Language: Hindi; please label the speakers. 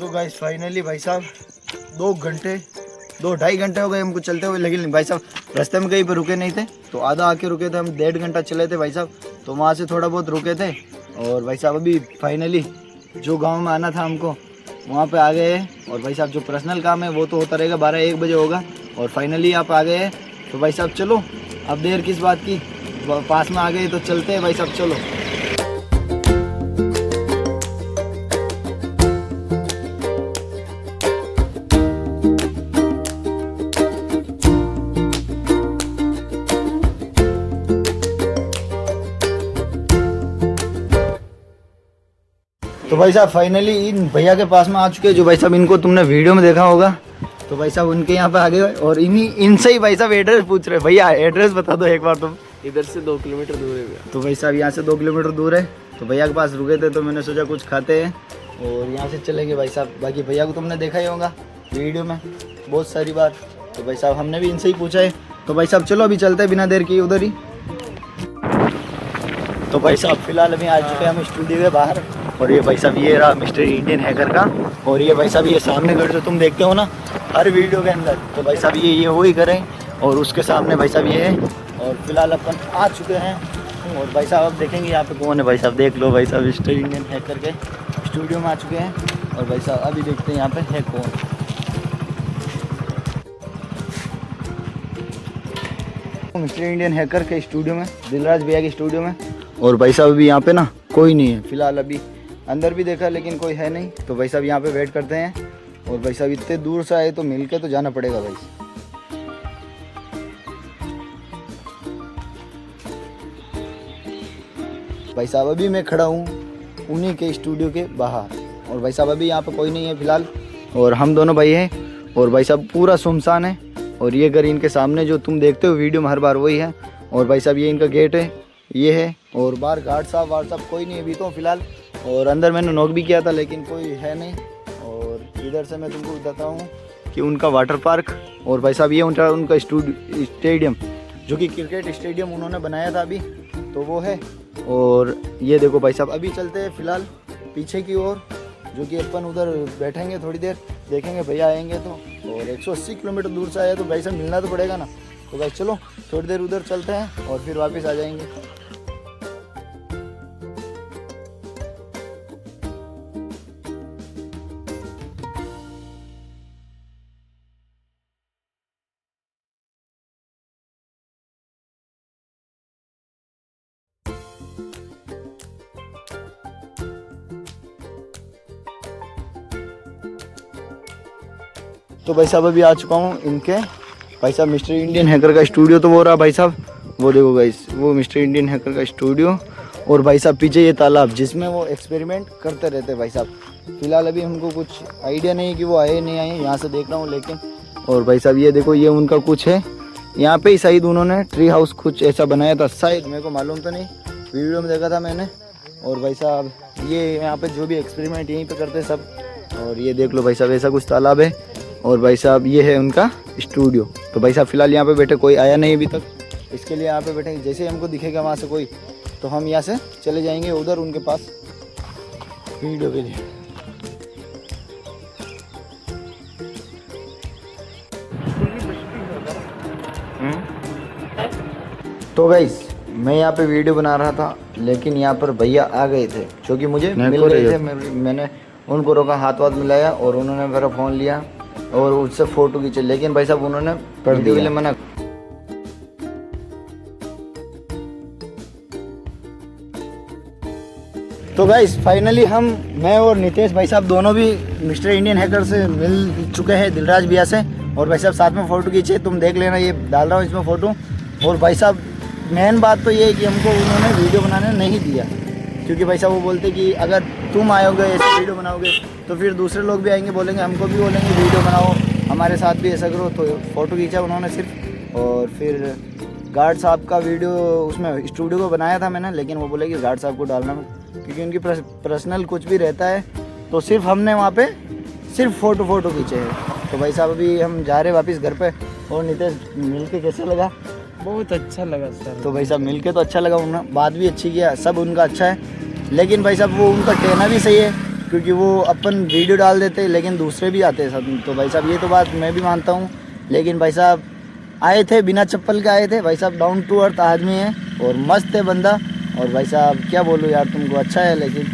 Speaker 1: तो गाइस फाइनली भाई साहब 2-2.5 घंटे हो गए हमको चलते हुए, लेकिन भाई साहब रास्ते में कहीं पर रुके नहीं थे, तो आधा आके रुके थे। हम 1.5 घंटा चले थे भाई साहब, तो वहाँ से थोड़ा बहुत रुके थे। और भाई साहब अभी फाइनली जो गांव में आना था हमको वहाँ पे आ गए हैं। और भाई साहब जो पर्सनल काम है वो तो होता रहेगा, 12-1 बजे होगा। और फाइनली आप आ गए हैं, तो भाई साहब चलो अब देर किस बात की, पास में आ गए तो चलते हैं भाई साहब, चलो। तो भाई साहब फाइनली इन भैया के पास में आ चुके हैं, जो भाई साहब इनको तुमने वीडियो में देखा होगा। तो भाई साहब उनके यहाँ पे आ गए और इनसे ही भाई साहब एड्रेस पूछ रहे। भैया एड्रेस बता दो एक बार तुम।
Speaker 2: इधर से 2 किलोमीटर दूर है भैया।
Speaker 1: तो भाई साहब यहाँ से 2 किलोमीटर दूर है। तो भैया के पास रुके थे, तो मैंने सोचा कुछ खाते हैं और यहाँ से चलेंगे भाई साहब। बाकी भैया को तुमने देखा ही होगा वीडियो में बहुत सारी बार। तो भाई साहब हमने भी इनसे ही पूछा है। तो भाई साहब चलो अभी चलते हैं बिना देर किए उधर ही। तो भाई साहब फिलहाल अभी आ चुके हैं हम स्टूडियो के बाहर। और ये भाई साहब ये रहा मिस्टर इंडियन हैकर का। और ये भाई साहब ये सामने घर जो तुम देखते हो ना हर वीडियो के अंदर, तो भाई साहब ये वही करें। और उसके सामने भाई साहब ये है। और फिलहाल अपन आ चुके हैं और भाई साहब अब देखेंगे यहाँ पे कौन है। भाई साहब देख लो, भाई साहब मिस्टर इंडियन हैकर के स्टूडियो में आ चुके हैं। और भाई साहब अभी देखते हैं यहाँ पे है कौन। मिस्टर इंडियन हैकर के स्टूडियो में, दिलराज भैया के स्टूडियो में। और भाई साहब अभी यहाँ पे ना कोई नहीं है फिलहाल। अभी अंदर भी देखा लेकिन कोई है नहीं। तो भाई साहब यहाँ पे वेट करते हैं। और भाई साहब इतने दूर से आए तो मिल के तो जाना पड़ेगा भाई। भाई साहब अभी मैं खड़ा हूँ उन्हीं के स्टूडियो के बाहर। और भाई साहब अभी यहाँ पे कोई नहीं है फिलहाल। और हम दोनों भाई हैं। और भाई साहब पूरा सुनसान है। और ये घर इनके सामने जो तुम देखते हो वीडियो में हर बार वही है। और भाई साहब ये इनका गेट है, ये है। और बाहर गार्ड साहब कोई नहीं है अभी तो फिलहाल। और अंदर मैंने नॉक भी किया था लेकिन कोई है नहीं। और इधर से मैं तुमको बताता हूँ कि उनका वाटर पार्क। और भाई साहब ये उनका स्टेडियम जो कि क्रिकेट स्टेडियम उन्होंने बनाया था अभी, तो वो है। और ये देखो भाई साहब अभी चलते हैं फिलहाल पीछे की ओर, जो कि अपन उधर बैठेंगे थोड़ी देर, देखेंगे भैया आएंगे तो। और 180 किलोमीटर दूर से आया तो भाई साहब मिलना तो पड़ेगा ना। तो भाई चलो थोड़ी देर उधर चलते हैं और फिर वापस आ जाएंगे। तो भाई साहब अभी आ चुका हूँ इनके भाई साहब मिस्टर इंडियन हैकर का स्टूडियो। तो वो रहा भाई साहब, वो देखो गाइस वो मिस्टर इंडियन हैकर का स्टूडियो। और भाई साहब पीछे ये तालाब जिसमें वो एक्सपेरिमेंट करते रहते हैं भाई साहब। फिलहाल अभी हमको कुछ आइडिया नहीं है कि वो आए नहीं आए, यहाँ से देख रहा हूँ लेकिन। और भाई साहब ये देखो ये उनका कुछ है यहाँ पे ही शायद उन्होंने ट्री हाउस कुछ ऐसा बनाया था शायद, मेरे को मालूम तो नहीं, वीडियो में देखा था मैंने। और भाई साहब ये यहाँ पे जो भी एक्सपेरिमेंट यहीं पे करते हैं सब। और ये देख लो भाई साहब ऐसा कुछ तालाब है। और भाई साहब ये है उनका स्टूडियो। तो भाई साहब फिलहाल यहाँ पे बैठे, कोई आया नहीं अभी तक, इसके लिए यहाँ पे बैठेंगे। जैसे ही हमको दिखेगा वहाँ से कोई तो हम यहाँ से चले जाएंगे उधर उनके पास वीडियो के लिए। तो गाइस मैं यहाँ पे वीडियो बना रहा था लेकिन यहाँ पर भैया आ गए थे जो कि मुझे मिल गए थे। मैंने उनको रोका, हाथ वाथ मिलाया और उन्होंने मेरा फ़ोन लिया और उससे फ़ोटो खींचे। लेकिन भाई साहब उन्होंने वीडियो के लिए मना। तो गाइस फाइनली मैं और नितेश भाई साहब दोनों भी मिस्टर इंडियन हैकर से मिल चुके हैं, दिलराज भैया से। और भाई साहब साथ में फ़ोटो खींचे, तुम देख लेना, ये डाल रहा हूँ इसमें फ़ोटो। और भाई साहब मेन बात तो ये है कि हमको उन्होंने वीडियो बनाने नहीं दिया, क्योंकि भाई साहब वो बोलते कि अगर तुम आओगे ऐसे वीडियो बनाओगे तो फिर दूसरे लोग भी आएंगे, बोलेंगे हमको भी बोलेंगे वीडियो बनाओ, हमारे साथ भी ऐसा करो। तो फ़ोटो खींचा उन्होंने सिर्फ। और फिर गार्ड साहब का वीडियो उसमें स्टूडियो को बनाया था मैंने, लेकिन वो बोले कि गार्ड साहब को डालना, क्योंकि उनकी पर्सनल कुछ भी रहता है। तो सिर्फ हमने वहाँ पे सिर्फ फ़ोटो खींचे हैं। तो भाई साहब अभी हम जा रहे हैं वापस घर पे। और नितेश मिल के कैसा लगा?
Speaker 2: बहुत अच्छा लगा सर।
Speaker 1: तो भाई साहब मिल के तो अच्छा लगा, उन्होंने बात भी अच्छी किया, सब उनका अच्छा है। लेकिन भाई साहब वो उनका कहना भी सही है, क्योंकि वो अपन वीडियो डाल देते लेकिन दूसरे भी आते हैं सब। तो भाई साहब ये तो बात मैं भी मानता हूँ, लेकिन भाई साहब आए थे बिना चप्पल के आए थे। भाई साहब डाउन टू अर्थ आदमी है और मस्त है बंदा। और भाई साहब क्या बोलूँ यार तुमको, अच्छा है लेकिन